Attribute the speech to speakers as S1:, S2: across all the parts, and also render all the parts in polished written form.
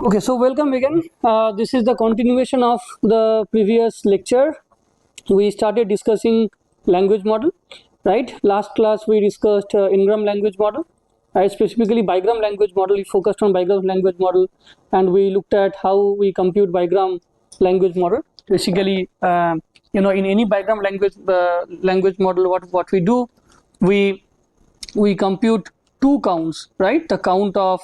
S1: Okay, so welcome again. This is the continuation of the previous lecture. We started discussing language model, right? Last class we discussed in-gram language model, specifically bigram language model. We focused on bigram language model, and we looked at how we compute bigram language model. Basically, in any bigram language model, what we do, we compute two counts, right? The count of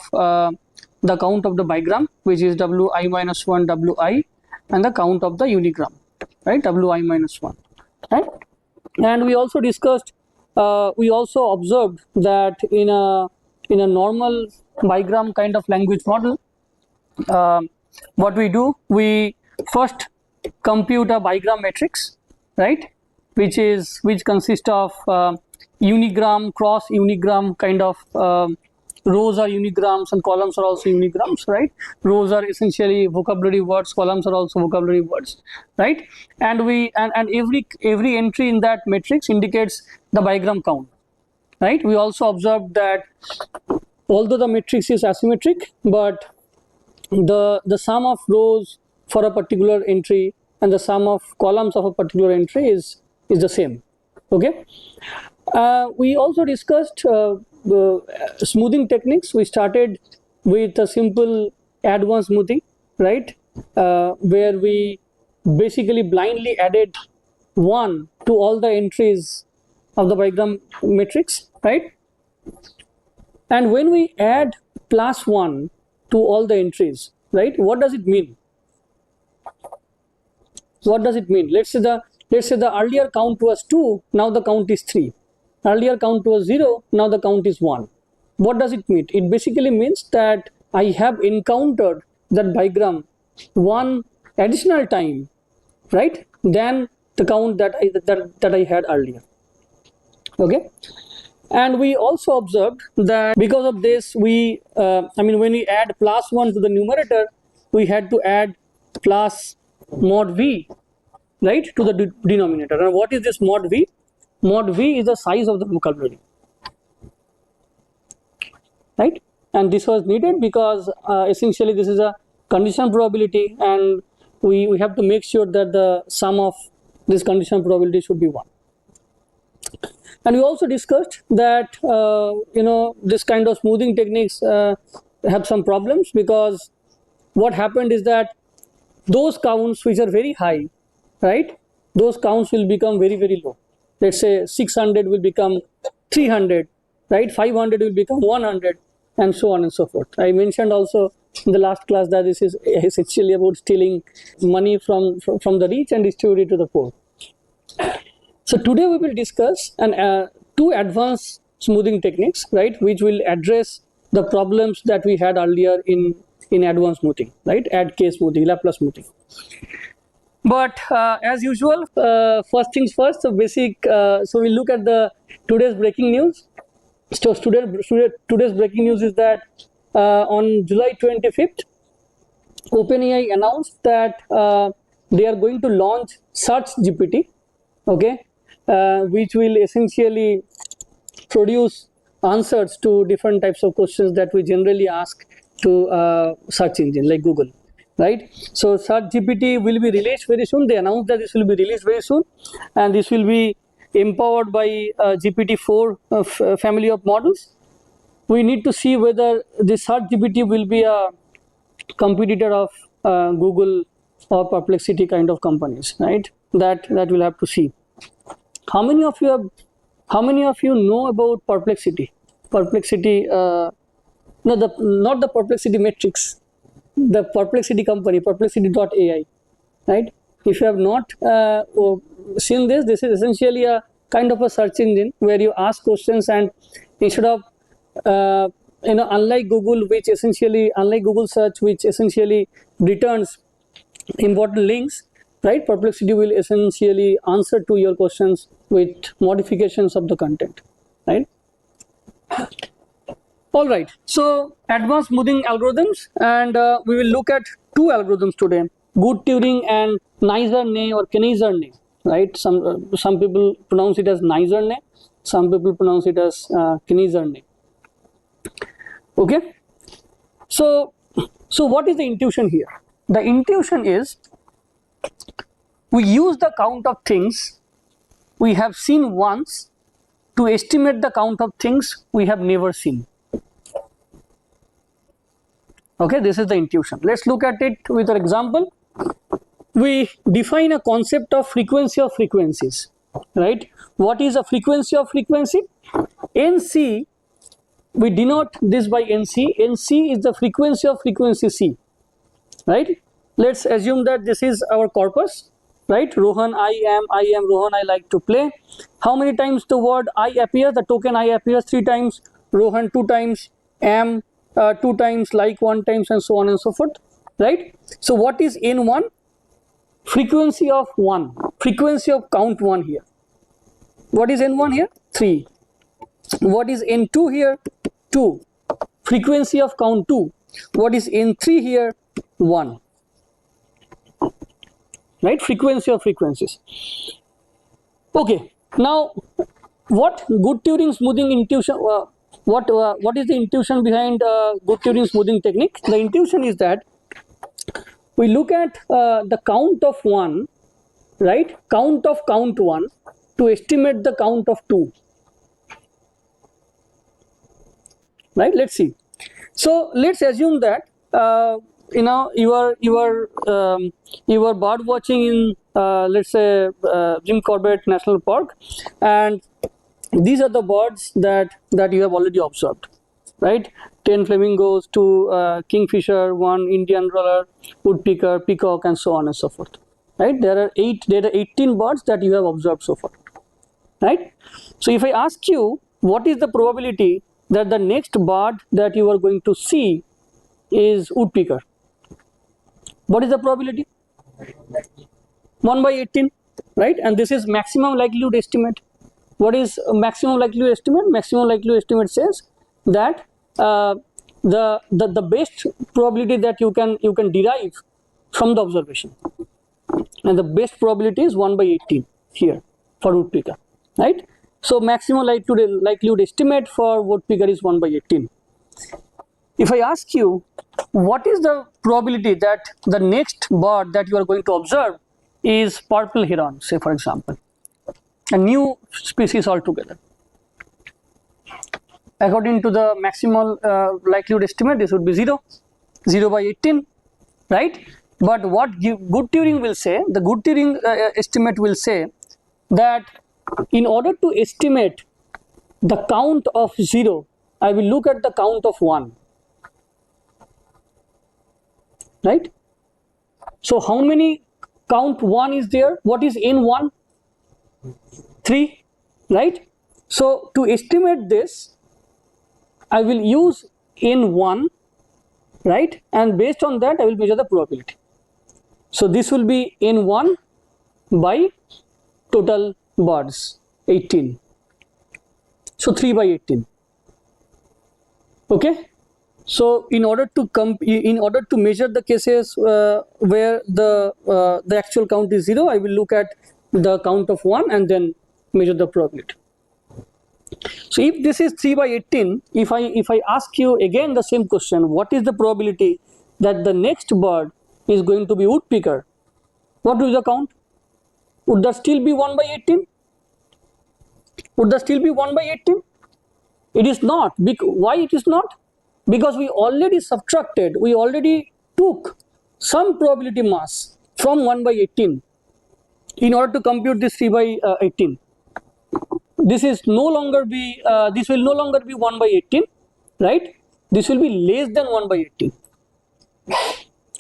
S1: the bigram, which is wi minus 1 wi, and the count of the unigram, right? Wi minus 1, right? And we also discussed, we also observed that in a normal bigram kind of language model, what we do, we first compute a bigram matrix, right? Which consists of unigram, cross unigram kind of rows are unigrams and columns are also unigrams, right? Rows are essentially vocabulary words, columns are also vocabulary words, right? And every entry in that matrix indicates the bigram count, right? We also observed that although the matrix is asymmetric, but the sum of rows for a particular entry and the sum of columns of a particular entry is the same. Okay. We also discussed smoothing techniques. We started with a simple add one smoothing, right? Where we basically blindly added 1 to all the entries of the bigram matrix, right? And when we add +1 to all the entries, right, what does it mean? What does it mean? Let's say the earlier count was 2, now the count is 3. Earlier count was 0, now the count is 1. What does it mean? It basically means that I have encountered that bigram one additional time, right, than the count that I had earlier. Okay. And we also observed that because of this, when we add +1 to the numerator, we had to add plus mod v, right, to the denominator. And what is this mod v? Mod v is the size of the vocabulary, right? And this was needed because essentially this is a conditional probability, and we have to make sure that the sum of this conditional probability should be 1. And we also discussed that this kind of smoothing techniques have some problems, because what happened is that those counts which are very high, right, those counts will become very, very low. Let's say 600 will become 300, right? 500 will become 100, and so on and so forth. I mentioned also in the last class that this is essentially about stealing money from the rich and distribute it to the poor. So today we will discuss two advanced smoothing techniques, right, which will address the problems that we had earlier in advanced smoothing, right? Add case smoothing, Laplace smoothing. But as usual, first things first. So basic. So we look at the today's breaking news. So today's breaking news is that on July 25th, OpenAI announced that they are going to launch Search GPT, okay, which will essentially produce answers to different types of questions that we generally ask to search engine like Google, right? So Search GPT will be released very soon. They announced that this will be released very soon, and this will be empowered by GPT-4 family of models. We need to see whether the Search GPT will be a competitor of Google or Perplexity kind of companies, right? That we'll have to see. How many of you know about Perplexity? Perplexity, not the Perplexity matrix, the Perplexity company, perplexity.ai, right? If you have not seen this is essentially a kind of a search engine where you ask questions, and instead of unlike Google search, which essentially returns important links, right? Perplexity will essentially answer to your questions with modifications of the content, right? All right, so advanced smoothing algorithms, and we will look at two algorithms today: good Turing and Nizar-Ney or Kneizar-Ney, right? Some people pronounce it as Nizar-Ney, some people pronounce it as Kneizar-Ney. Okay, so So what is the intuition here? The intuition is we use the count of things we have seen once to estimate the count of things we have never seen. Okay, this is the intuition. Let's look at it with an example. We define a concept of frequency of frequencies, right? What is a frequency of frequency? NC, we denote this by NC. NC is the frequency of frequency C, right? Let's assume that this is our corpus, right? Rohan, I am Rohan, I like to play. How many times the word I appears? The token I appears 3 times, Rohan 2 times, am 2 times, like 1 times, and so on and so forth, right? So what is N1? Frequency of 1, frequency of count 1 here. What is N1 here? 3. What is N2 here? 2. Frequency of count 2. What is N3 here? 1. Right? Frequency of frequencies. Okay. Now, what good Turing smoothing intuition? What is the intuition behind good Turing smoothing technique? The intuition is that we look at the count of 1, right? Count of count 1 to estimate the count of 2. Right? Let's see. So let's assume that you are bird watching in let's say Jim Corbett National Park, and these are the birds that you have already observed, right? 10 flamingos, 2 kingfisher, 1 Indian roller, woodpecker, peacock, and so on and so forth, right? There are 18 birds that you have observed so far, right? So if I ask you what is the probability that the next bird that you are going to see is woodpecker, what is the probability? 1 by 18, right? And this is maximum likelihood estimate. What is maximum likelihood estimate? Maximum likelihood estimate says that the best probability that you can derive from the observation, and the best probability is 1 by 18 here for woodpecker, right? So maximum likelihood estimate for woodpecker is 1 by 18. If I ask you what is the probability that the next bird that you are going to observe is purple heron, say for example, a new species altogether, according to the maximal likelihood estimate, this would be 0 by 18, right? But what good Turing will say, the good Turing estimate will say that in order to estimate the count of 0, I will look at the count of 1, right? So how many count 1 is there? What is N1? 3, right? So to estimate this, I will use N1, right? And based on that, I will measure the probability. So this will be N1 by total birds, 18. So 3 by 18. Okay. So in order to measure the cases where the actual count is 0, I will look at the count of 1 and then measure the probability. So if this is 3 by 18, if I ask you again the same question, what is the probability that the next bird is going to be woodpecker? What will the count? Would that still be 1 by 18? Would that still be 1 by 18? It is not. Why it is not? Because we already subtracted, we already took some probability mass from 1 by 18 in order to compute this 3 by 18. This is no longer be this will no longer be 1 by 18, right? This will be less than 1 by 18,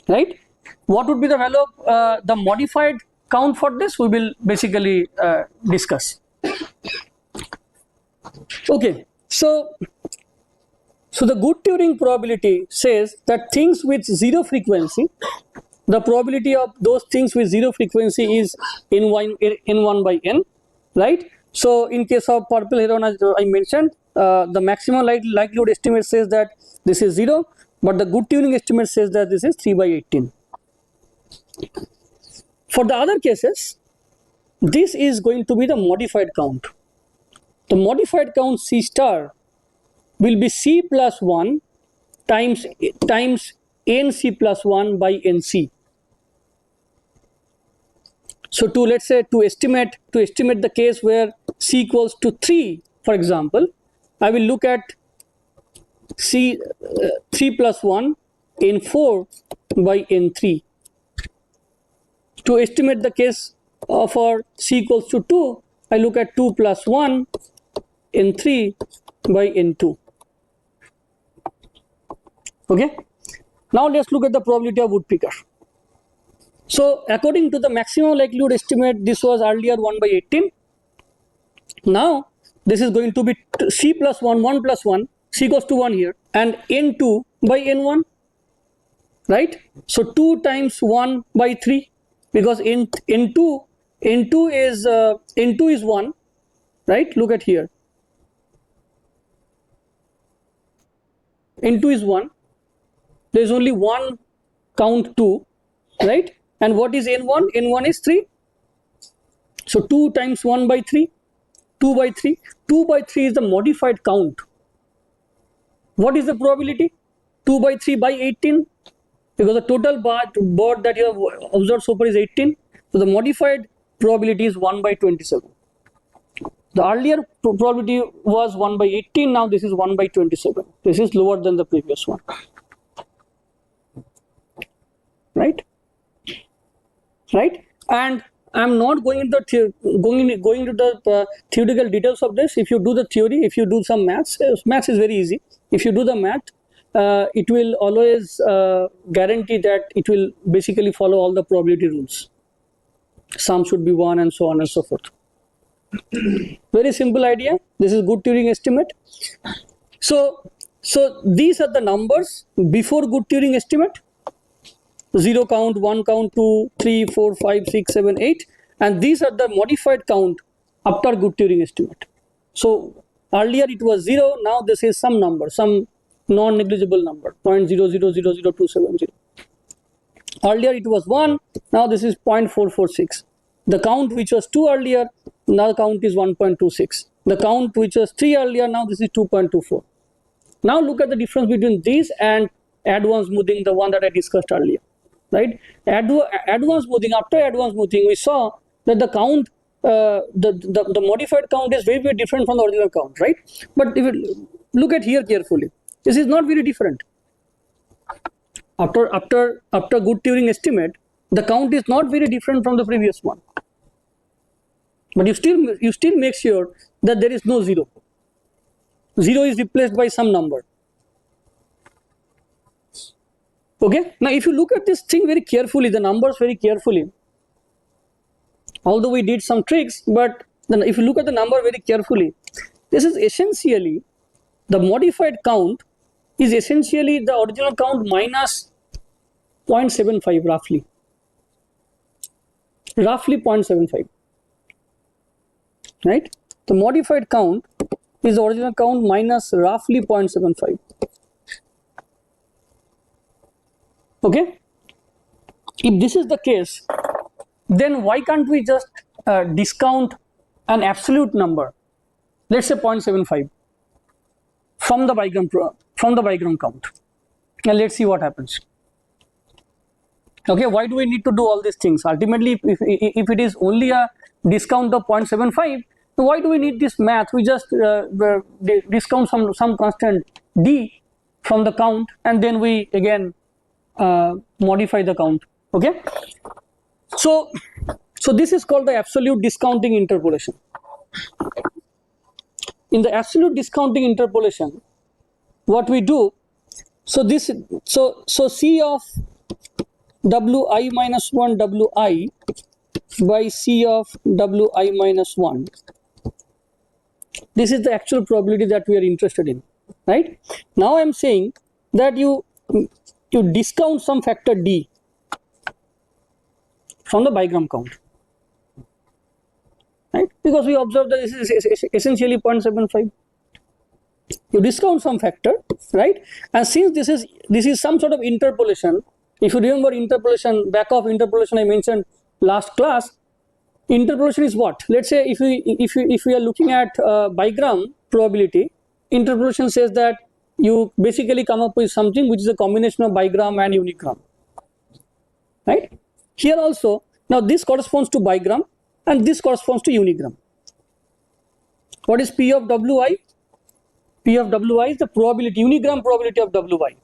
S1: right? What would be the value of the modified count for this? We will basically discuss. Okay, so the good Turing probability says that things with 0 frequency, the probability of those things with 0 frequency is n1 by n, right? So in case of purple heron, as I mentioned, the maximum likelihood estimate says that this is 0, but the good Turing estimate says that this is 3 by 18. For the other cases, this is going to be the modified count. The modified count C star will be C plus 1 times nc plus 1 by nc. So to, let's say, to estimate the case where c equals to 3, for example, I will look at c 3 plus 1 n4 by n3. To estimate the case for c equals to 2, I look at 2 plus 1 n3 by n2. Okay. Now let's look at the probability of woodpecker. So according to the maximum likelihood estimate, this was earlier 1 by 18. Now this is going to be c plus 1, 1 plus 1, c equals to 1 here, and n2 by n1, right? So 2 times 1 by 3, because n2 is 1, right? Look at here. N2 is 1. There is only one count 2, right? And what is n1? N1 is 3. So 2 times 1 by 3, 2 by 3. 2 by 3 is the modified count. What is the probability? 2 by 3 by 18, because the total bird that you have observed so far is 18. So the modified probability is 1 by 27. The earlier probability was 1 by 18, now this is 1 by 27. This is lower than the previous one. Right? And I'm not going into the theoretical details of this. If you do the theory, if you do some maths is very easy. If you do the math, it will always guarantee that it will basically follow all the probability rules. Sum should be 1 and so on and so forth. Very simple idea. This is good Turing estimate. So these are the numbers before good Turing estimate. 0 count, 1 count, 2, 3, 4, 5, 6, 7, 8, and these are the modified count after good Turing estimate. So earlier it was 0, now this is some number, some non-negligible number, 0.000270. Earlier it was 1, now this is 0.446. The count which was 2 earlier, now the count is 1.26. The count which was 3 earlier, now this is 2.24. Now look at the difference between these and advanced smoothing, the one that I discussed earlier. Right? Advanced smoothing, after advanced smoothing, we saw that the count, the modified count is very, very different from the original count, right? But if you look at here carefully, this is not very different. After good Turing estimate, the count is not very different from the previous one. But you still make sure that there is no 0. 0 is replaced by some number. Okay, now if you look at this thing very carefully, the numbers very carefully, although we did some tricks, but then if you look at the number very carefully, this is essentially, the modified count is essentially the original count minus 0.75 roughly 0.75, right? The modified count is the original count minus roughly 0.75. Okay, if this is the case, then why can't we just discount an absolute number, let's say 0.75, from the bigram count, and let's see what happens. Okay, why do we need to do all these things? Ultimately, if it is only a discount of 0.75, so why do we need this math? We just discount some constant d from the count, and then we again modify the count. Okay, so this is called the absolute discounting interpolation. In the absolute discounting interpolation, what we do, so c of wi minus 1 wi by c of wi minus 1, this is the actual probability that we are interested in, right? Now I am saying that you discount some factor d from the bigram count, right? Because we observe that this is essentially 0.75. You discount some factor, right? And since this is some sort of interpolation, if you remember interpolation, back of interpolation I mentioned last class, interpolation is what? Let's say if we are looking at bigram probability, interpolation says that you basically come up with something which is a combination of bigram and unigram, right? Here also, now this corresponds to bigram and this corresponds to unigram. What is P of Wi? P of Wi is the probability, unigram probability of Wi.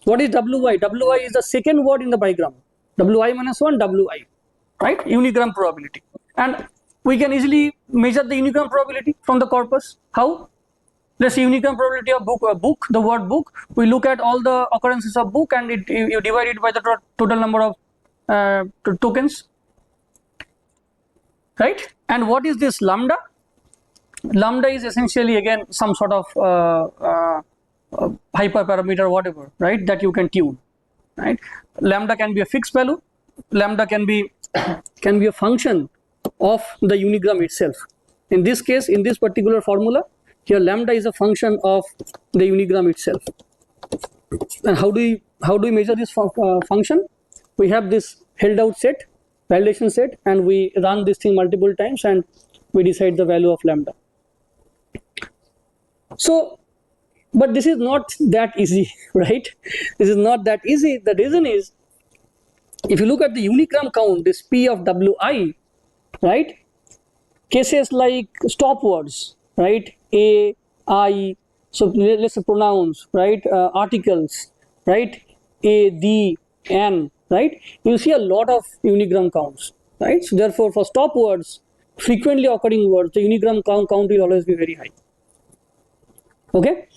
S1: What is Wi? Wi is the second word in the bigram. Wi minus 1, Wi, right? Unigram probability. And we can easily measure the unigram probability from the corpus. How? Let's say unigram probability of book, the word book. We look at all the occurrences of book and you divide it by the total number of tokens, right? And what is this lambda? Lambda is essentially again some sort of hyperparameter, whatever, right, that you can tune, right? Lambda can be a fixed value. Lambda can be a function of the unigram itself. In this case, in this particular formula, here lambda is a function of the unigram itself. And how do we measure this function? We have this held out set, validation set, and we run this thing multiple times and we decide the value of lambda. So, but this is not that easy, right? This is not that easy. The reason is, if you look at the unigram count, this P of Wi, right? Cases like stop words, right? A, I, so let's say pronouns, right? Articles, right? A, the, an, right? You see a lot of unigram counts, right? So therefore, for stop words, frequently occurring words, the unigram count will always be very high. Okay,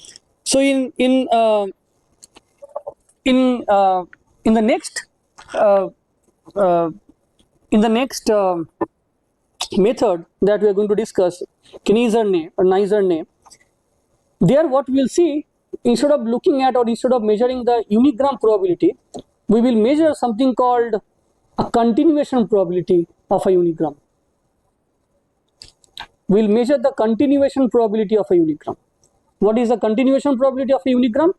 S1: so in the next method that we are going to discuss, Kneizerne or Neizerne, there what we will see, instead of looking at or instead of measuring the unigram probability, we will measure something called a continuation probability of a unigram. We will measure the continuation probability of a unigram. What is the continuation probability of a unigram?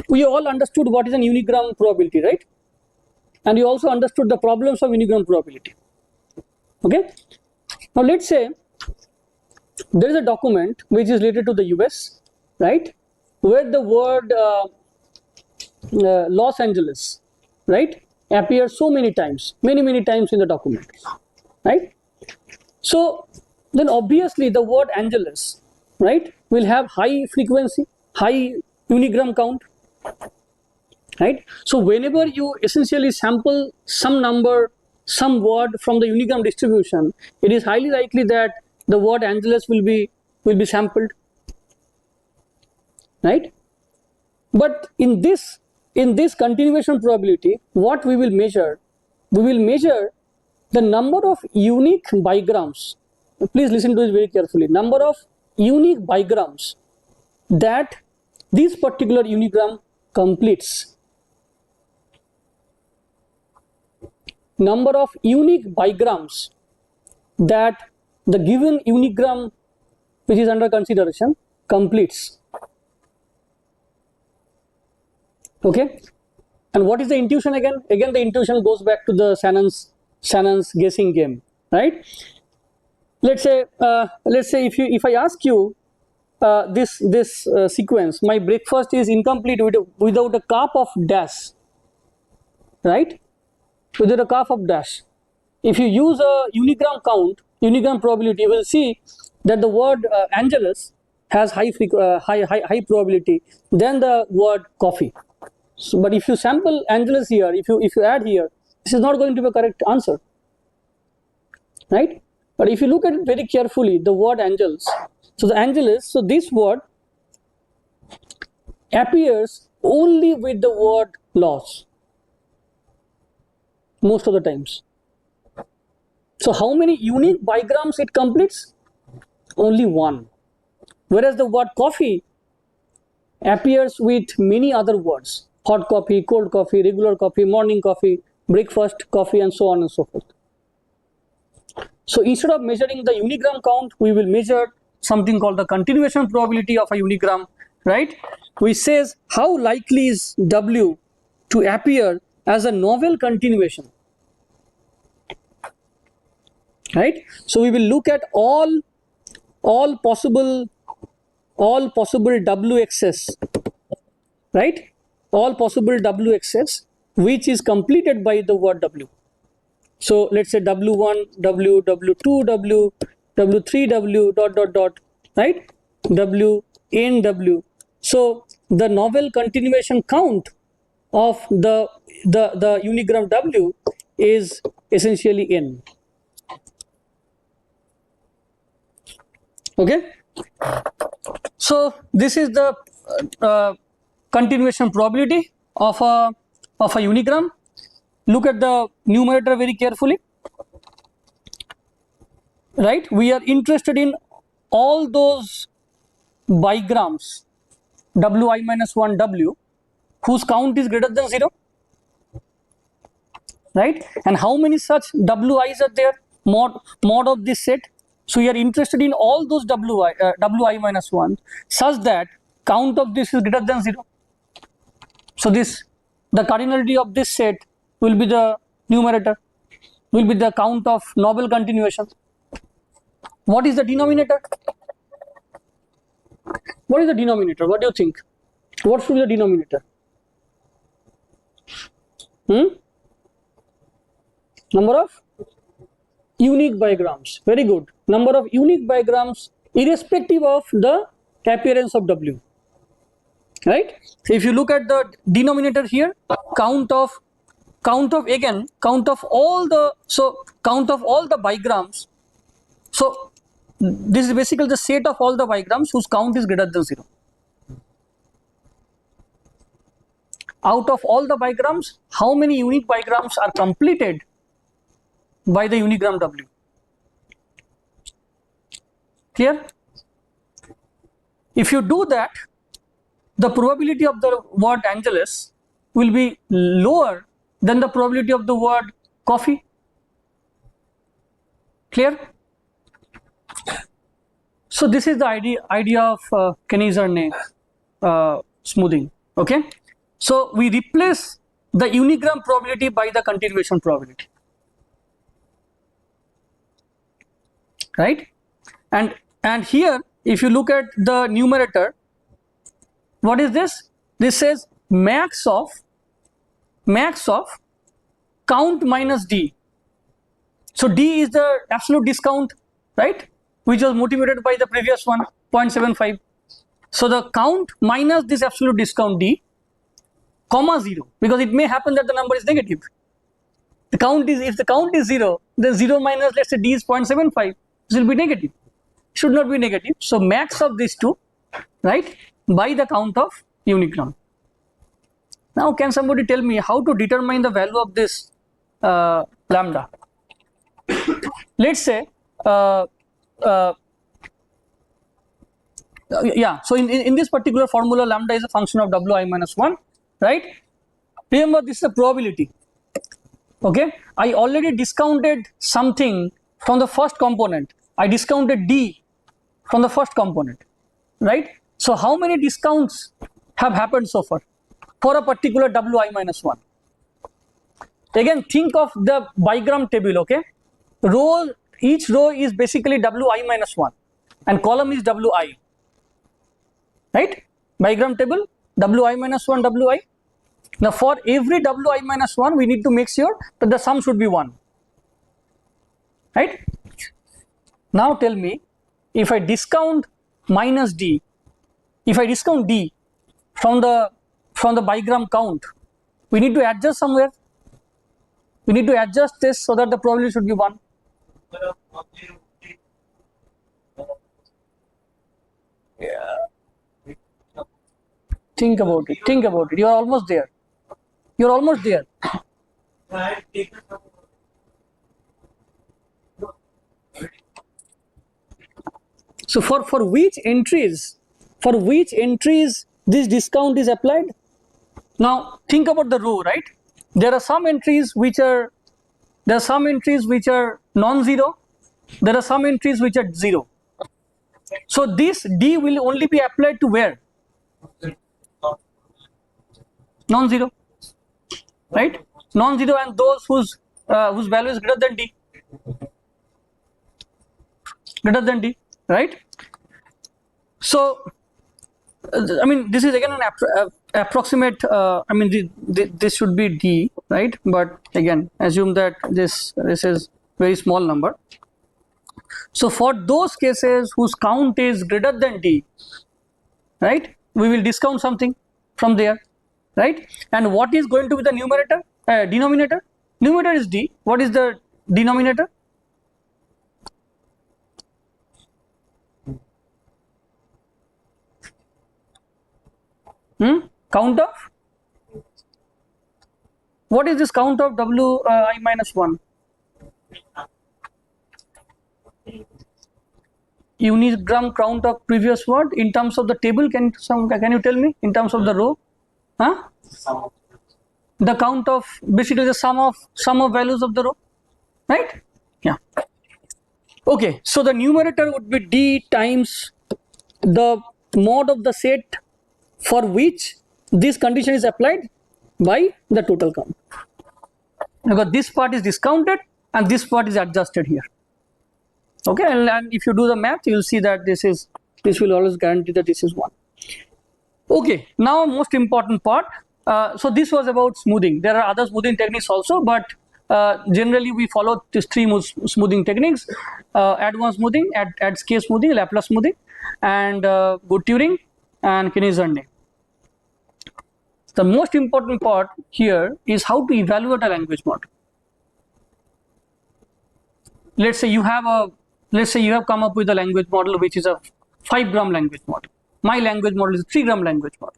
S1: We all understood what is an unigram probability, right? And you also understood the problems of unigram probability. Okay. Now let's say there is a document which is related to the US, right? Where the word Los Angeles, right, appears so many times, many times in the document, right? So then obviously the word Angeles, right, will have high frequency, high unigram count, right? So whenever you essentially sample some number, some word from the unigram distribution, it is highly likely that the word Angeles will be sampled, right? But in this continuation probability, what we will measure? We will measure the number of unique bigrams. Please listen to this very carefully. Number of unique bigrams that this particular unigram completes. Number of unique bigrams that the given unigram which is under consideration completes. Okay, and what is the intuition again? Again, the intuition goes back to the Shannon's guessing game, right? Let's say if I ask you this sequence, my breakfast is incomplete without a cup of dash, right? Without a cup of dash. If you use a unigram count, unigram probability, you will see that the word Angeles has high probability than the word coffee. So, but if you sample Angeles here, if you add here, this is not going to be a correct answer, right? But if you look at it very carefully, the word Angeles, so the Angeles, so this word appears only with the word Los most of the times. So how many unique bigrams it completes? Only one. Whereas the word coffee appears with many other words: hot coffee, cold coffee, regular coffee, morning coffee, breakfast coffee, and so on and so forth. So instead of measuring the unigram count, we will measure something called the continuation probability of a unigram, right? Which says how likely is W to appear as a novel continuation, right? So we will look at all possible all possible wx's, right? All possible wx's which is completed by the word w. So let's say w1, w, w2, w, w3, w, dot, dot, dot, right? W, n, w. So the novel continuation count of the unigram w is essentially n. Okay. So this is the continuation probability of a unigram. Look at the numerator very carefully, right? We are interested in all those bigrams wi minus 1 w whose count is greater than 0, right? And how many such wi's are there, mod of this set? So we are interested in all those wi minus 1 such that count of this is greater than 0. So this, the cardinality of this set will be the numerator, will be the count of novel continuation. What is the denominator? What is the denominator? What do you think? What should be the denominator? Number of unique bigrams. Very good. Number of unique bigrams irrespective of the appearance of w. Right? So if you look at the denominator here, count of all the bigrams. So this is basically the set of all the bigrams whose count is greater than 0. Out of all the bigrams, how many unique bigrams are completed by the unigram w? Clear? If you do that, the probability of the word Angeles will be lower than the probability of the word coffee. Clear? So this is the idea of Kneser-Ney smoothing. Okay. So we replace the unigram probability by the continuation probability, right? And here, if you look at the numerator, what is this? This says max of count minus d. So d is the absolute discount, right? Which was motivated by the previous one, 0.75. So the count minus this absolute discount d, comma 0, because it may happen that the number is negative. The count is, if the count is 0, then 0 minus, let's say d is 0.75, this will be negative. Should not be negative. So max of these two, right, by the count of unigram. Now can somebody tell me how to determine the value of this lambda? Let's say yeah, so in this particular formula, lambda is a function of wi minus 1, right? Remember, this is a probability. Okay, I already discounted something from the first component. I discounted d from the first component, right? So how many discounts have happened so far for a particular wi minus 1? Again, think of the bigram table. Okay, each row is basically wi minus 1 and column is wi, right? Bigram table, wi minus 1 wi. Now for every wi minus 1, we need to make sure that the sum should be 1, right? Now tell me, if I discount minus d, if I discount d from the bigram count, we need to adjust somewhere. We need to adjust this so that the probability should be 1. Yeah. Think about it. Think about it. You are almost there. You are almost there. So for which entries this discount is applied? Now think about the row, right? There are some entries which are non-zero. There are some entries which are 0. So this d will only be applied to where? Non-zero, right? Non-zero and those whose value is greater than d. Greater than d, right? So I mean, this is again an approximate. I mean, this should be D, right? But again, assume that this is very small number. So for those cases whose count is greater than D, right, we will discount something from there, right? And what is going to be the numerator, denominator? Numerator is D. What is the denominator? Count of? What is this count of I minus 1? Unigram count of previous word in terms of the table. Can you tell me in terms of the row? Huh? The count of basically the sum of values of the row, right? Yeah. Okay, so the numerator would be D times the mod of the set for which this condition is applied by the total count, because this part is discounted and this part is adjusted here. Okay, and if you do the math, you will see that this will always guarantee that this is 1. Okay, now most important part. So this was about smoothing. There are other smoothing techniques also, but generally we follow these 3 smoothing techniques: advanced smoothing, add scale smoothing, Laplace smoothing, and good Turing and Knies-Zerné. The most important part here is how to evaluate a language model. Let's say you have come up with a language model which is a 5-gram language model. My language model is a 3-gram language model,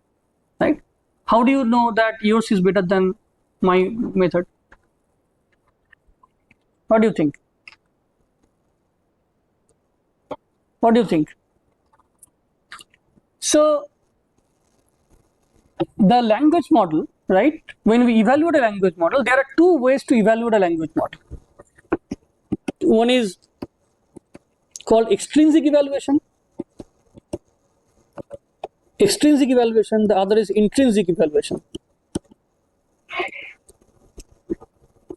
S1: right? How do you know that yours is better than my method? What do you think? What do you think? So the language model, right? When we evaluate a language model, there are 2 ways to evaluate a language model. One is called extrinsic evaluation. The other is intrinsic evaluation.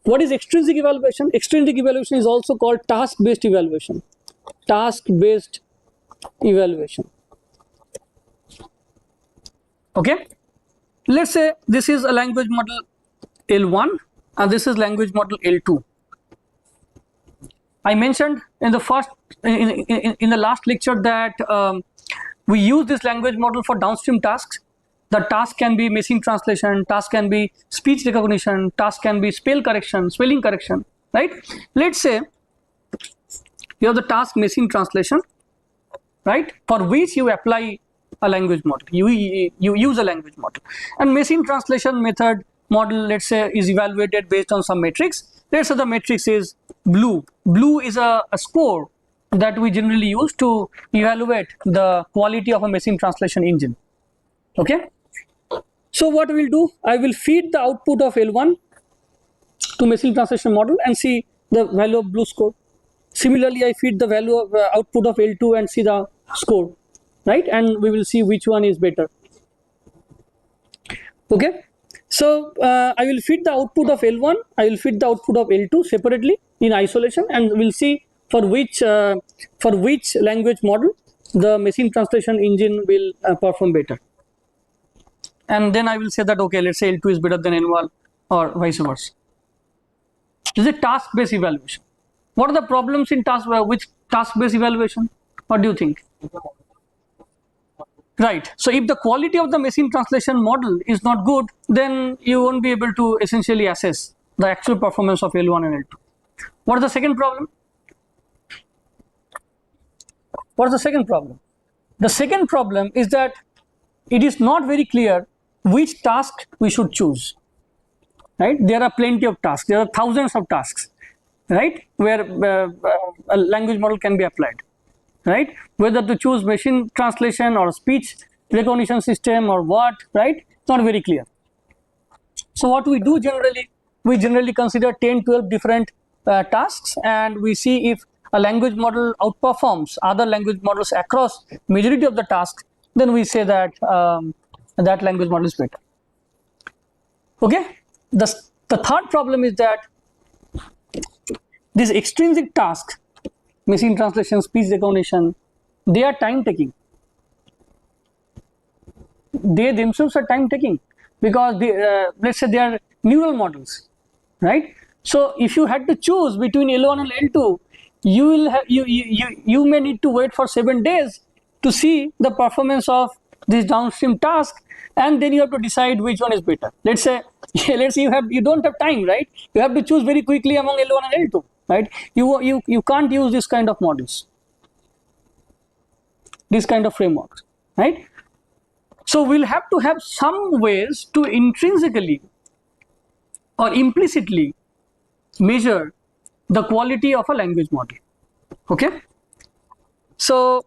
S1: What is extrinsic evaluation? Extrinsic evaluation is also called task-based evaluation. Okay, let's say this is a language model L1 and this is language model L2. I mentioned in the last lecture that we use this language model for downstream tasks. The task can be machine translation, task can be speech recognition, task can be spelling correction, right? Let's say you have the task machine translation, right, for which you apply a language model. You use a language model, and machine translation model, let's say, is evaluated based on some matrix. Let's say the matrix is blue. Blue is a score that we generally use to evaluate the quality of a machine translation engine. Okay, so what we will do, I will feed the output of L1 to machine translation model and see the value of blue score. Similarly, I feed the value of output of L2 and see the score, right? And we will see which one is better. Okay, so I will feed the output of L1, I will feed the output of L2 separately in isolation, and we'll see for which language model the machine translation engine will perform better. And then I will say that, okay, let's say L2 is better than N1 or vice versa. This is a task-based evaluation. What are the problems in task-based evaluation? What do you think? Right. So if the quality of the machine translation model is not good, then you won't be able to essentially assess the actual performance of L1 and L2. What is the second problem? What is the second problem? The second problem is that it is not very clear which task we should choose. Right? There are plenty of tasks. There are thousands of tasks, right, where a language model can be applied. Right? Whether to choose machine translation or speech recognition system or what, right? It's not very clear. So what we do generally, we generally consider 10, 12 different tasks, and we see if a language model outperforms other language models across majority of the tasks, then we say that that language model is better. Okay. The third problem is that these extrinsic tasks, machine translation, speech recognition, they are time taking. they themselves are time taking, because they, let's say they are neural models, right? So if you had to choose between L1 and L2, you will have you may need to wait for 7 days to see the performance of this downstream task, and then you have to decide which one is better. Let's say you don't have time, right? You have to choose very quickly among L1 and L2, right? You can't use this kind of models, this kind of frameworks, right? So we'll have to have some ways to intrinsically or implicitly measure the quality of a language model. Okay, so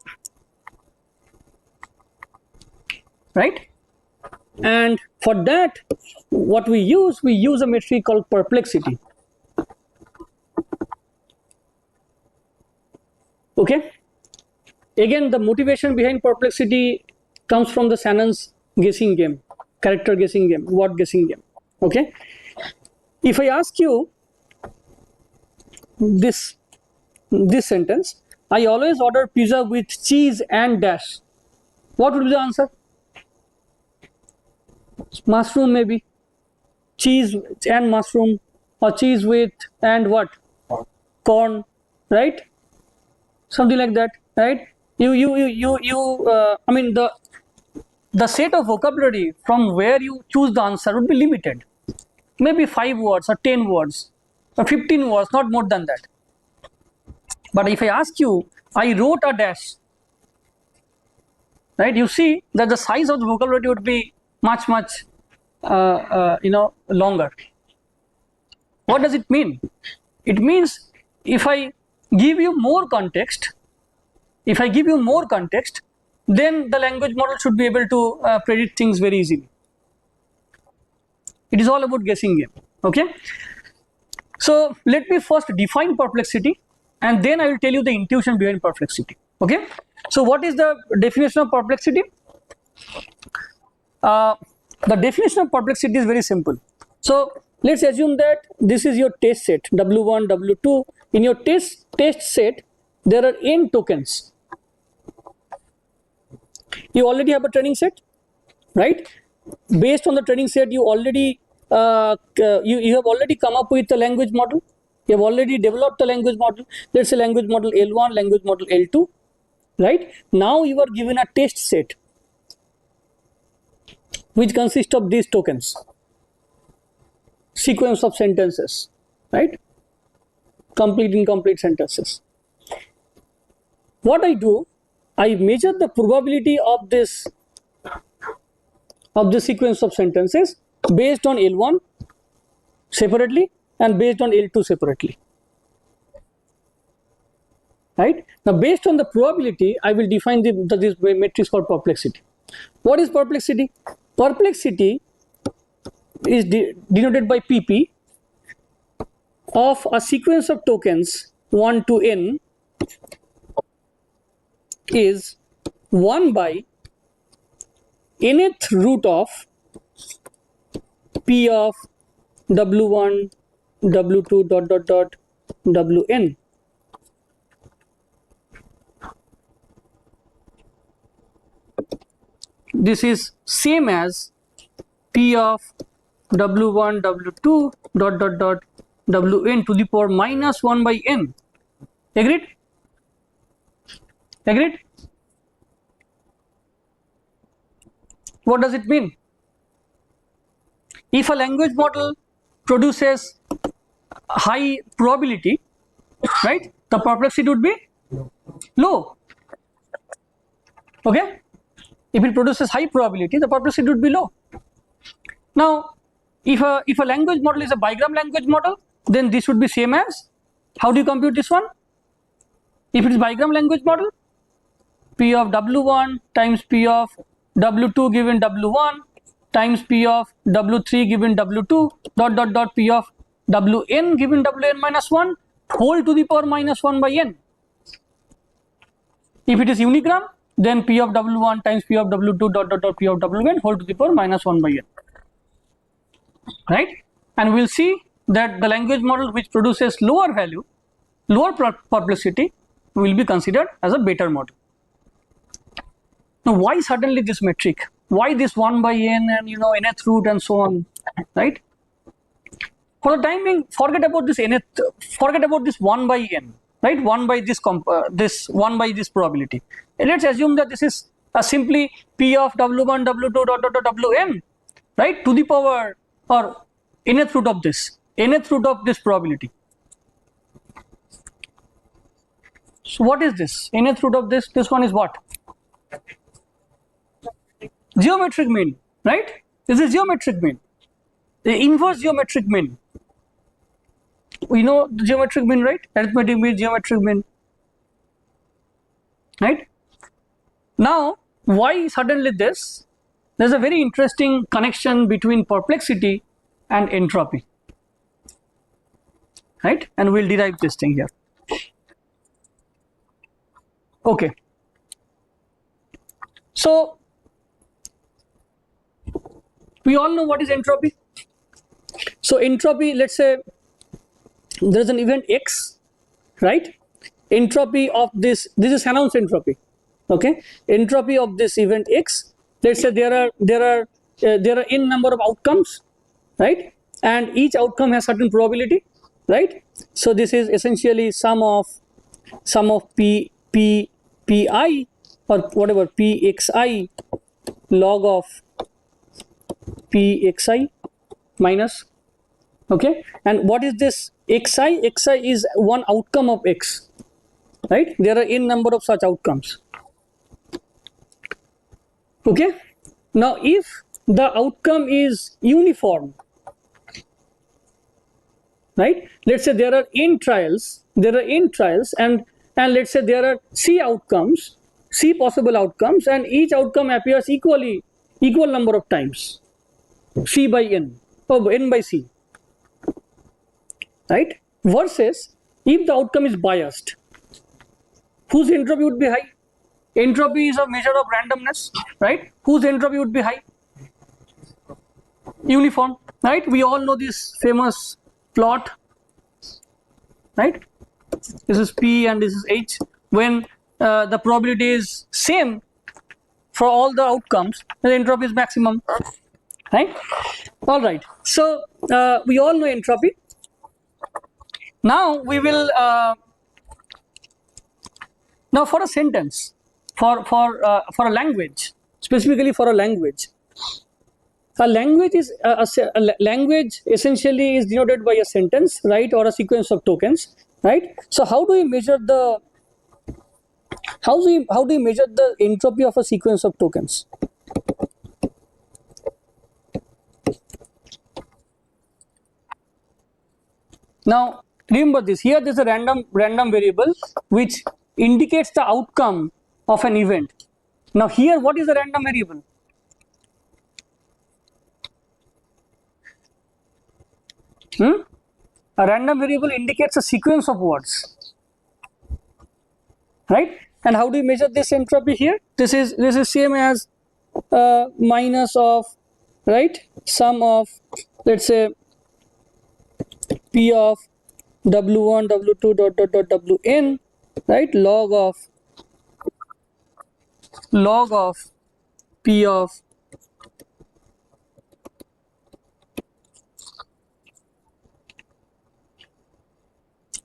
S1: right, and for that what we use a metric called perplexity. Okay, again the motivation behind perplexity comes from the Shannon's guessing game, character guessing game, word guessing game. Okay, if I ask you this sentence, I always order pizza with cheese and dash, what would be the answer? Mushroom, maybe cheese and mushroom, or cheese with and what, corn, right? Something like that, right? I mean the set of vocabulary from where you choose the answer would be limited, maybe 5 words or 10 words or 15 words, not more than that. But if I ask you, I wrote a dash, right, you see that the size of the vocabulary would be much longer. What does it mean? It means if I give you more context, then the language model should be able to predict things very easily. It is all about guessing game. Okay, so let me first define perplexity, and then I will tell you the intuition behind perplexity. Okay, so what is the definition of perplexity? The definition of perplexity is very simple. So let's assume that this is your test set W1, W2. In your test set, there are n tokens. You already have a training set, right? Based on the training set, you already you have already come up with a language model. You have already developed a language model. Let's say language model L1, language model L2, right? Now you are given a test set which consists of these tokens, sequence of sentences, right? Complete, incomplete sentences. What I do, I measure the probability of this sequence of sentences based on L1 separately and based on L2 separately, right? Now based on the probability, I will define this matrix called perplexity. What is perplexity? Perplexity is denoted by PP of a sequence of tokens 1 to n is 1 by nth root of P of W1, W2 ... Wn. This is same as P of W1, W2 ... Wn to the power minus 1 by n. Agreed? Agreed? What does it mean? If a language model produces high probability, right, the perplexity would be low. Okay? If it produces high probability, the perplexity would be low. Now, if a language model is a bigram language model, then this would be same as, how do you compute this one? If it is bigram language model, P of W1 times P of W2 given W1 times P of W3 given W2 ... P of Wn given Wn minus 1 whole to the power minus 1 by n. If it is unigram, then P of W1 times P of W2 ... P of Wn whole to the power minus 1 by n. Right? And we'll see that the language model which produces lower value, lower perplexity, will be considered as a better model. Now, why suddenly this metric? why this 1 by n and nth root and so on, right? For the time being, forget about this nth, forget about this 1 by n, right? 1 by this 1 by this probability. And let's assume that this is simply p of w1 w2 dot dot dot wn, right, to the power or nth root of this probability. So what is this nth root of this? This one is what? Geometric mean, right? This is geometric mean, the inverse geometric mean. We know the geometric mean, right? Arithmetic mean, geometric mean, right? Now, why suddenly this? There's a very interesting connection between perplexity and entropy, right? And we'll derive this thing here. Okay. So, we all know what is entropy. So, entropy, let's say there is an event X, right? Entropy of this is Shannon's entropy. Okay, entropy of this event X. Let's say there are n number of outcomes, right? And each outcome has certain probability, right? So this is essentially sum of pi or whatever pxi log of pxi minus. Okay, and what is this xi? Xi is one outcome of x, right? There are n number of such outcomes. Okay, now if the outcome is uniform, right? Let's say there are n trials, and let's say there are c possible outcomes, and each outcome appears equal number of times, c by n or n by c, right? Versus if the outcome is biased, whose entropy would be high? Entropy is a measure of randomness, right? Whose entropy would be high? Uniform, right? We all know this famous plot, right? This is P and this is H. When the probability is same for all the outcomes, the entropy is maximum, right? All right. So we all know entropy. Now we will now for a sentence, for a language, specifically for a language. A language is a language essentially is denoted by a sentence, right, or a sequence of tokens, right? So how do we measure the entropy of a sequence of tokens? Now remember this. Here there is a random variable which indicates the outcome of an event. Now here, what is the random variable? A random variable indicates a sequence of words, right? And how do we measure this entropy here? This is same as minus of, right, sum of, let's say, p of w1 w2 dot dot dot wn, right, log of p of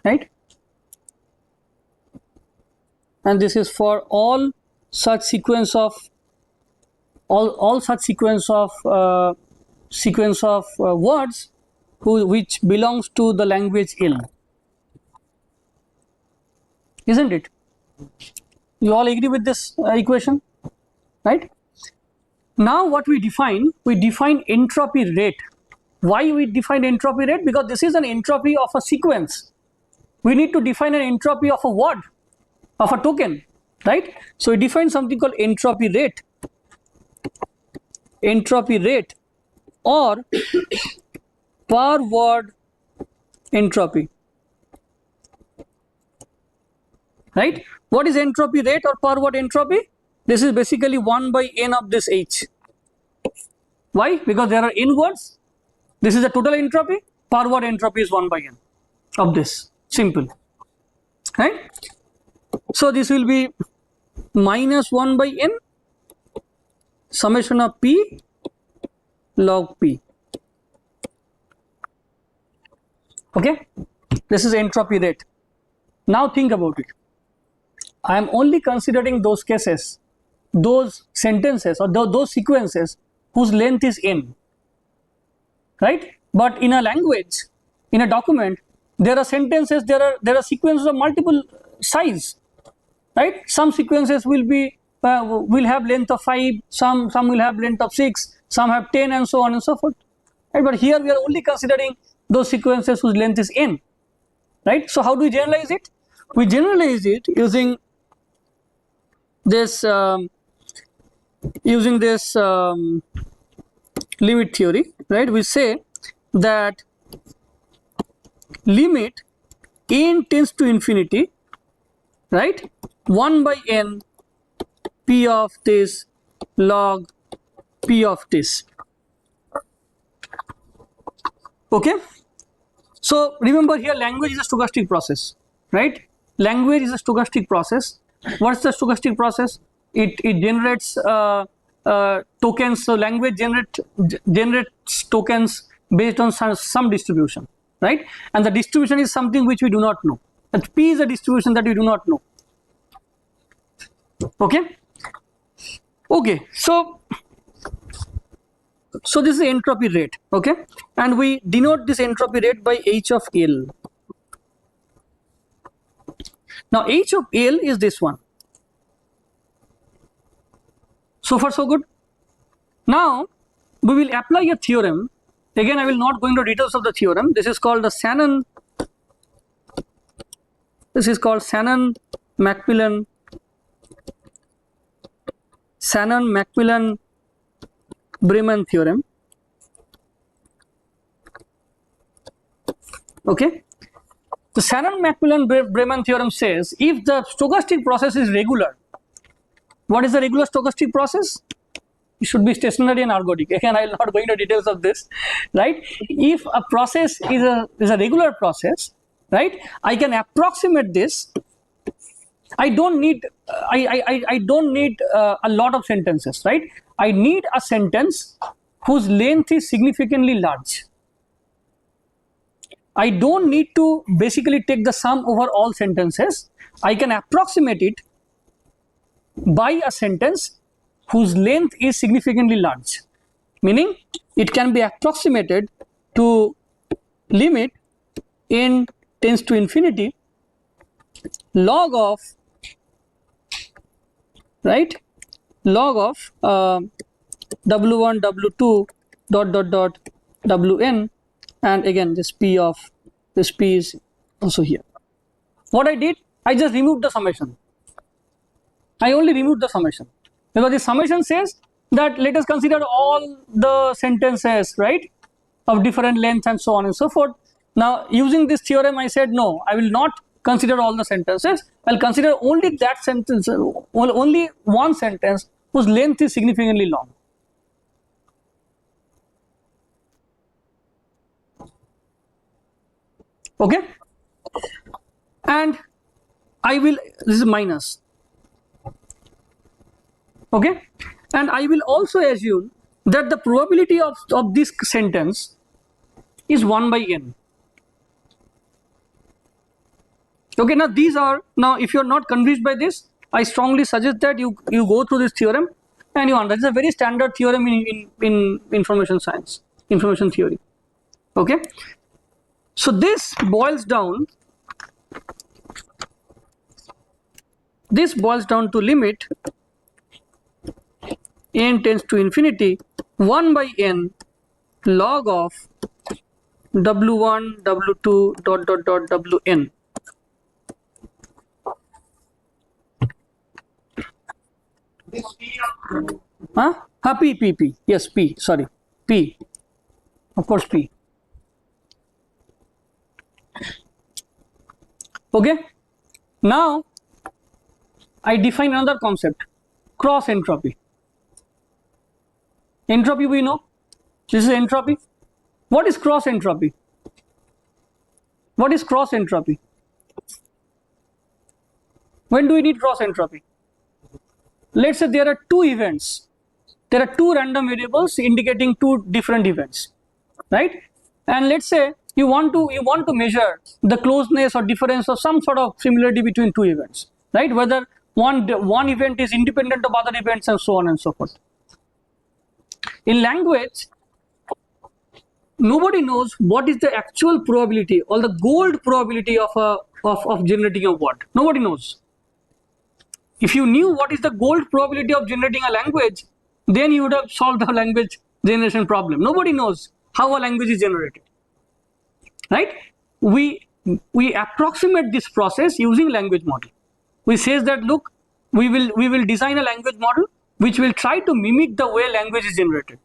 S1: right, and this is for all such sequence of words which belongs to the language L, isn't it? You all agree with this equation, right? Now what we define entropy rate. Why we define entropy rate? Because this is an entropy of a sequence. We need to define an entropy of a word, of a token, right? So we define something called entropy rate or per word entropy, right? What is entropy rate or per word entropy? This is basically 1 by n of this h. Why? Because there are n words. This is the total entropy. Per word entropy is 1 by n of this. Simple, right? So this will be minus 1 by n summation of P log P. Okay, this is entropy rate. Now think about it. I am only considering those cases, those sentences or those sequences whose length is n, right? But in a language, in a document, there are sentences, there are sequences of multiple size, right? Some sequences will have length of 5, some will have length of 6, some have 10, and so on and so forth. Right? But here we are only considering those sequences whose length is n, right? So how do we generalize it? We generalize it using this limit theory, right? We say that limit n tends to infinity, right? 1 by n p of this log p of this. Okay, so remember here language is a stochastic process, right? Language is a stochastic process. What's the stochastic process? It generates tokens. So language generates tokens based on some distribution, right? And the distribution is something which we do not know. And P is a distribution that we do not know. Okay. Okay. So this is the entropy rate. Okay, and we denote this entropy rate by H of L. Now H of L is this one. So far so good. Now we will apply a theorem. Again, I will not go into details of the theorem. This is called the Shannon-Macmillan Bremen theorem. Okay, the Shannon-Macmillan Bremen theorem says if the stochastic process is regular. What is the regular stochastic process? It should be stationary and ergodic. Again, I will not go into details of this, right? If a process is a regular process, right, I can approximate this. I don't need I don't need a lot of sentences, right? I need a sentence whose length is significantly large. I don't need to basically take the sum over all sentences. I can approximate it by a sentence whose length is significantly large, meaning it can be approximated to limit n tends to infinity log of, right, log of w1 w2 dot wn, and again this p is also here. What I did, I just removed the summation. I only removed the summation because the summation says that let us consider all the sentences, right, of different lengths and so on and so forth. Now using this theorem, I said no, I will not consider all the sentences. I'll consider only that sentence, only one sentence whose length is significantly long. Okay, and I will, this is minus. Okay, and I will also assume that the probability of this sentence is 1 by n. Okay, now these are, now if you are not convinced by this, I strongly suggest that you go through this theorem and you understand. It's a very standard theorem in information science, information theory. Okay, so this boils down to limit n tends to infinity 1 by n log of w1 w2 wn. Huh? P. Yes, P. Sorry, P. Of course, P. Okay. Now I define another concept, cross entropy. Entropy we know. This is entropy. What is cross entropy? What is cross entropy? When do we need cross entropy? Let's say there are two events. there are two random variables indicating two different events, right? And let's say you want to measure the closeness or difference or some sort of similarity between two events, right? Whether one event is independent of other events and so on and so forth. In language, nobody knows what is the actual probability or the gold probability of generating a word. Nobody knows. If you knew what is the gold probability of generating a language, then you would have solved the language generation problem. Nobody knows how a language is generated, right? We approximate this process using language model. We says that, look, we will design a language model which will try to mimic the way language is generated.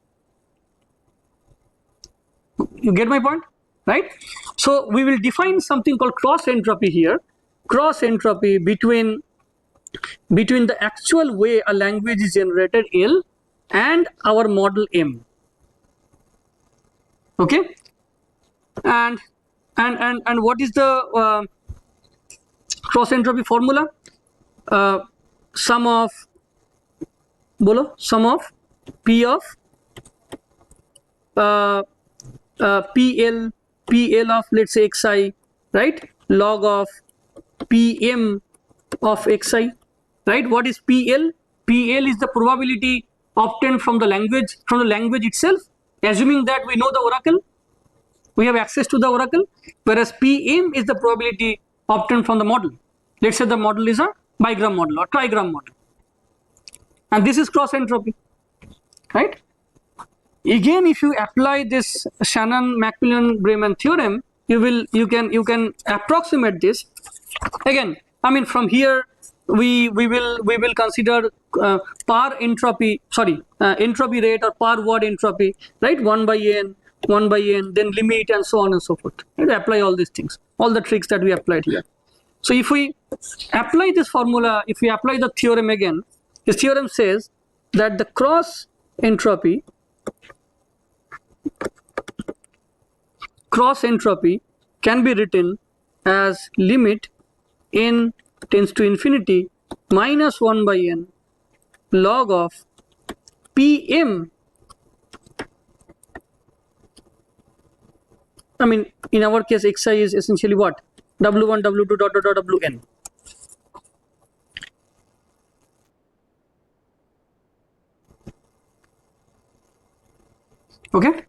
S1: You get my point, right? So we will define something called cross entropy here. Cross entropy between the actual way a language is generated, L, and our model M. Okay, and what is the cross entropy formula? Sum of P of PL of, let's say, xi, right, log of PM of xi, right? What is PL? PL is the probability obtained from the language itself, assuming that we know the oracle, we have access to the oracle, whereas PM is the probability obtained from the model. Let's say the model is a bigram model or trigram model, and this is cross entropy, right? Again, if you apply this Shannon-Macmillan-Breman theorem, you can approximate this. Again, I mean, from here we will consider entropy rate or per word entropy, right? 1 by n, then limit, and so on and so forth. Right? Apply all these things, all the tricks that we applied here. So if we apply this formula, if we apply the theorem again, this theorem says that the cross entropy can be written as limit n tends to infinity minus 1 by n log of Pm. I mean, in our case, xi is essentially what? W1, W2, dot, dot, dot, Wn. Okay.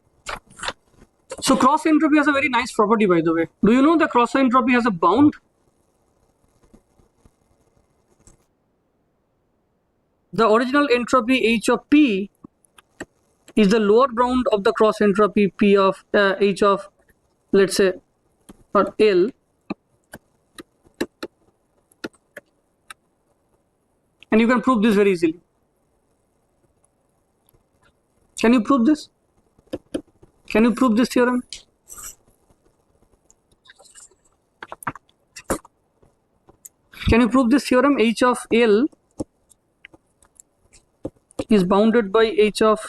S1: So cross entropy has a very nice property, by the way. Do you know the cross entropy has a bound? The original entropy H of P is the lower bound of the cross entropy P of H of, let's say, or L. And you can prove this very easily. Can you prove this? Can you prove this theorem? Can you prove this theorem? H of L is bounded by H of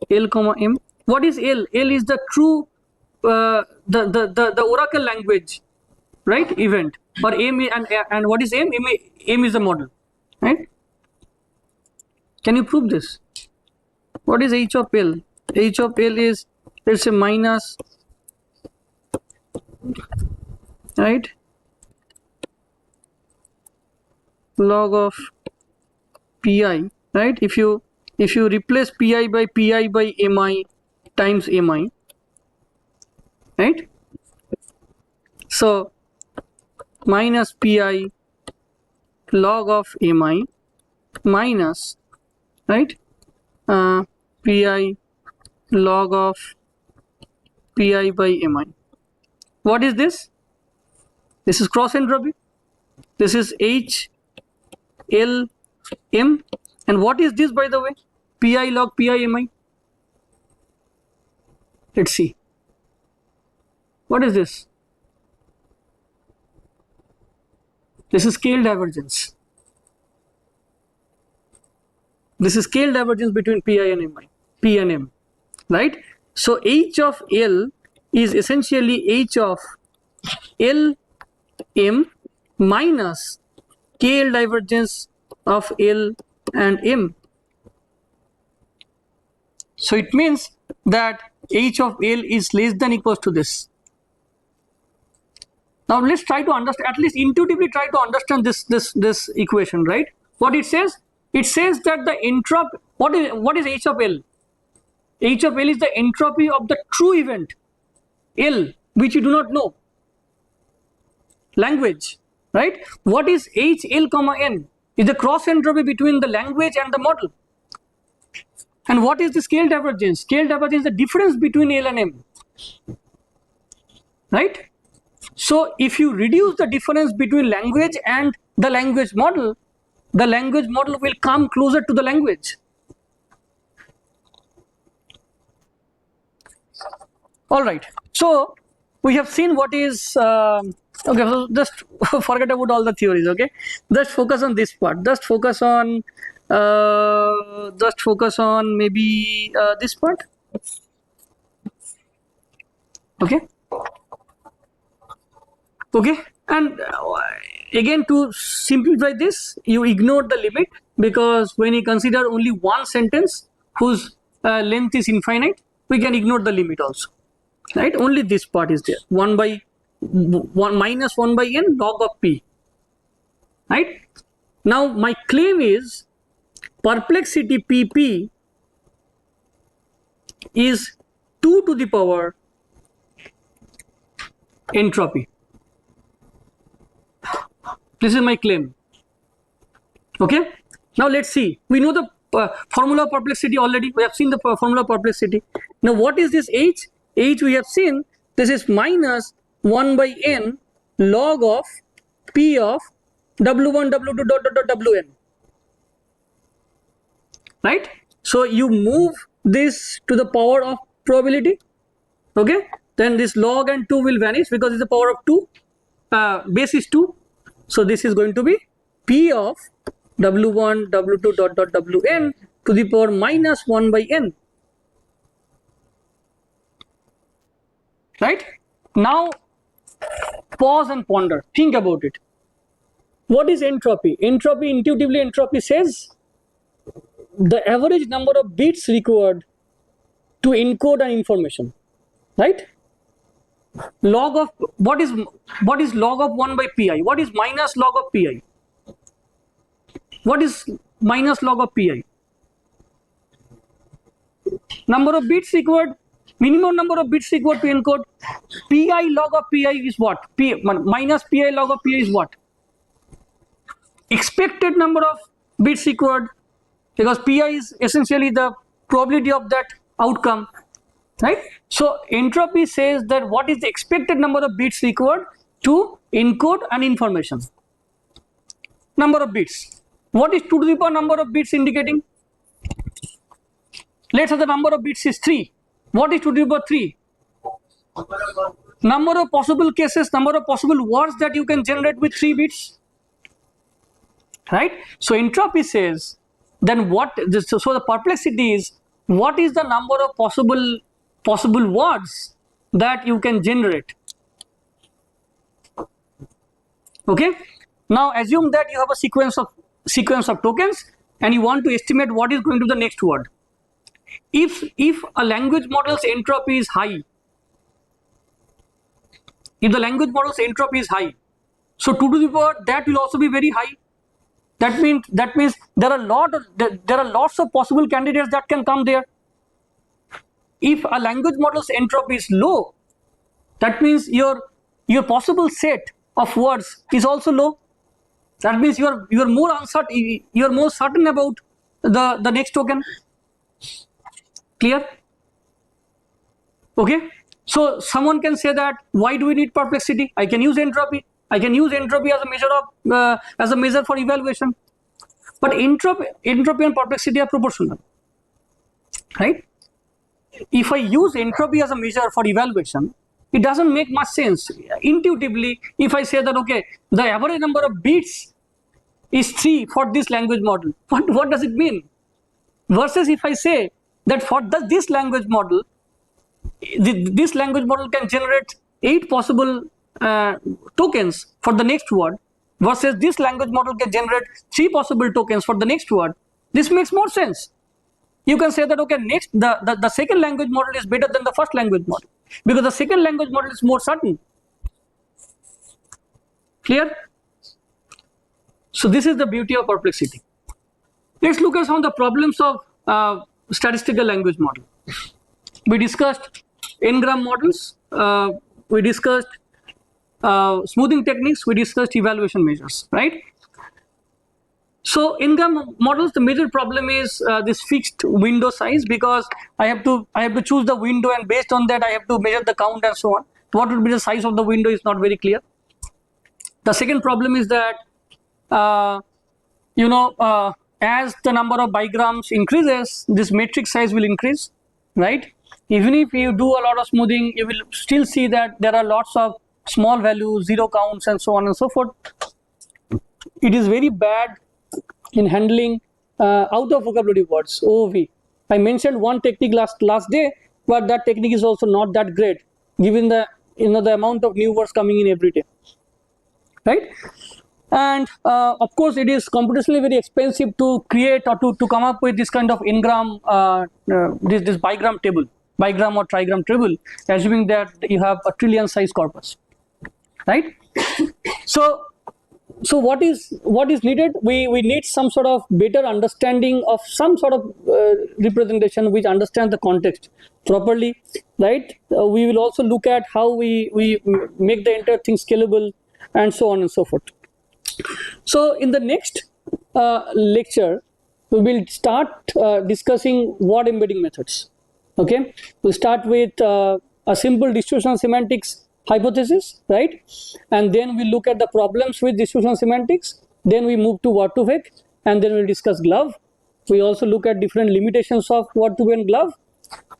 S1: L comma M. What is L? L is the true the oracle language, right? Event. Or M, and what is M? M is the model, right? Can you prove this? What is H of L? H of L is, let's say, minus, right, log of Pi, right? If you replace Pi by Mi times Mi, right? So minus Pi log of Mi minus, right, Pi log of Pi by Mi. What is this? This is cross entropy. This is H L M. And what is this, by the way? Pi log Pi Mi. Let's see. What is this? This is scale divergence. This is scale divergence between Pi and Mi, P and M, right? So H of L is essentially H of L M minus scale divergence of L and M. So it means that h of L is less than equals to this. Now let's try to understand, at least intuitively try to understand this equation, right? What it says? It says that the entropy, what is h of L? H of L is the entropy of the true event L, which you do not know. Language, right? What is H L comma N? Is the cross entropy between the language and the model. And what is the scale divergence? Scale divergence is the difference between L and M, right? So if you reduce the difference between language and the language model will come closer to the language. All right. So we have seen what is okay. So just forget about all the theories. Okay, just focus on this part. Just focus on maybe this part. Okay. Okay, and again, to simplify this, you ignore the limit, because when you consider only one sentence whose length is infinite, we can ignore the limit also, right? Only this part is there, 1 by 1 minus 1 by n log of p, right? Now my claim is perplexity pp is 2 to the power entropy. This is my claim. Okay. Now let's see. We know the formula of perplexity already. We have seen the formula of perplexity. Now what is this h? H we have seen. This is minus 1 by n log of p of w1 w2 dot dot dot wn. Right. So you move this to the power of probability. Okay. Then this log and 2 will vanish because it's the power of 2. Base is 2. So this is going to be p of w1 w2 dot dot wn to the power minus 1 by n. Right? Now pause and ponder. Think about it. What is entropy? Entropy, intuitively entropy says the average number of bits required to encode an information. Right? Log of what is log of 1 by pi? What is minus log of pi? What is minus log of pi? Number of bits required, minimum number of bits required to encode. Pi log of pi is what? Minus pi log of pi is what? Expected number of bits required, because pi is essentially the probability of that outcome. Right? So entropy says that what is the expected number of bits required to encode an information. Number of bits. What is 2 to the power number of bits indicating? Let's say the number of bits is 3. What is 2 to the power 3? Number of possible cases, number of possible words that you can generate with 3 bits. Right? So entropy says then what, so the perplexity is what is the number of possible words that you can generate. Okay. Now assume that you have a sequence of tokens and you want to estimate what is going to be the next word. If a language model's entropy is high, if the language model's entropy is high, so 2 to the power that will also be very high. That means there are lots of possible candidates that can come there. If a language model's entropy is low, that means your possible set of words is also low. That means you are more uncertain, you are more certain about the next token. Clear? Okay. So someone can say that why do we need perplexity? I can use entropy. I can use entropy as a measure for evaluation. But entropy and perplexity are proportional, right? If I use entropy as a measure for evaluation, it doesn't make much sense. Intuitively, if I say that okay, the average number of bits is 3 for this language model, what does it mean? Versus if I say that for this language model, this language model can generate 8 possible tokens for the next word, versus this language model can generate 3 possible tokens for the next word. This makes more sense. you can say that, okay, next the second language model is better than the first language model, because the second language model is more certain. Clear? So this is the beauty of perplexity. Let's look at some of the problems of statistical language model. We discussed n-gram models, we discussed smoothing techniques, we discussed evaluation measures, right? So n-gram models, the major problem is this fixed window size, because I have to choose the window, and based on that I have to measure the count and so on. What would be the size of the window is not very clear. The second problem is that as the number of bigrams increases, this matrix size will increase, right? Even if you do a lot of smoothing, you will still see that there are lots of small values, zero counts, and so on and so forth. It is very bad in handling out of vocabulary words, OOV. I mentioned one technique last day, but that technique is also not that great, given the the amount of new words coming in every day, right? And of course, it is computationally very expensive to create or to come up with this kind of n-gram, this bigram table, bigram or trigram table, assuming that you have a trillion size corpus, right? So what is needed? We need some sort of better understanding of some sort of representation which understands the context properly, right? We will also look at how we make the entire thing scalable, and so on and so forth. So in the next lecture, we will start discussing word embedding methods. Okay, we'll start with a simple distributional semantics hypothesis, right? And then we look at the problems with distributional semantics. Then we move to word2vec, and then we'll discuss glove. We also look at different limitations of word2vec and glove,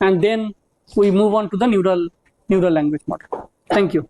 S1: and then we move on to the neural language model. Thank you.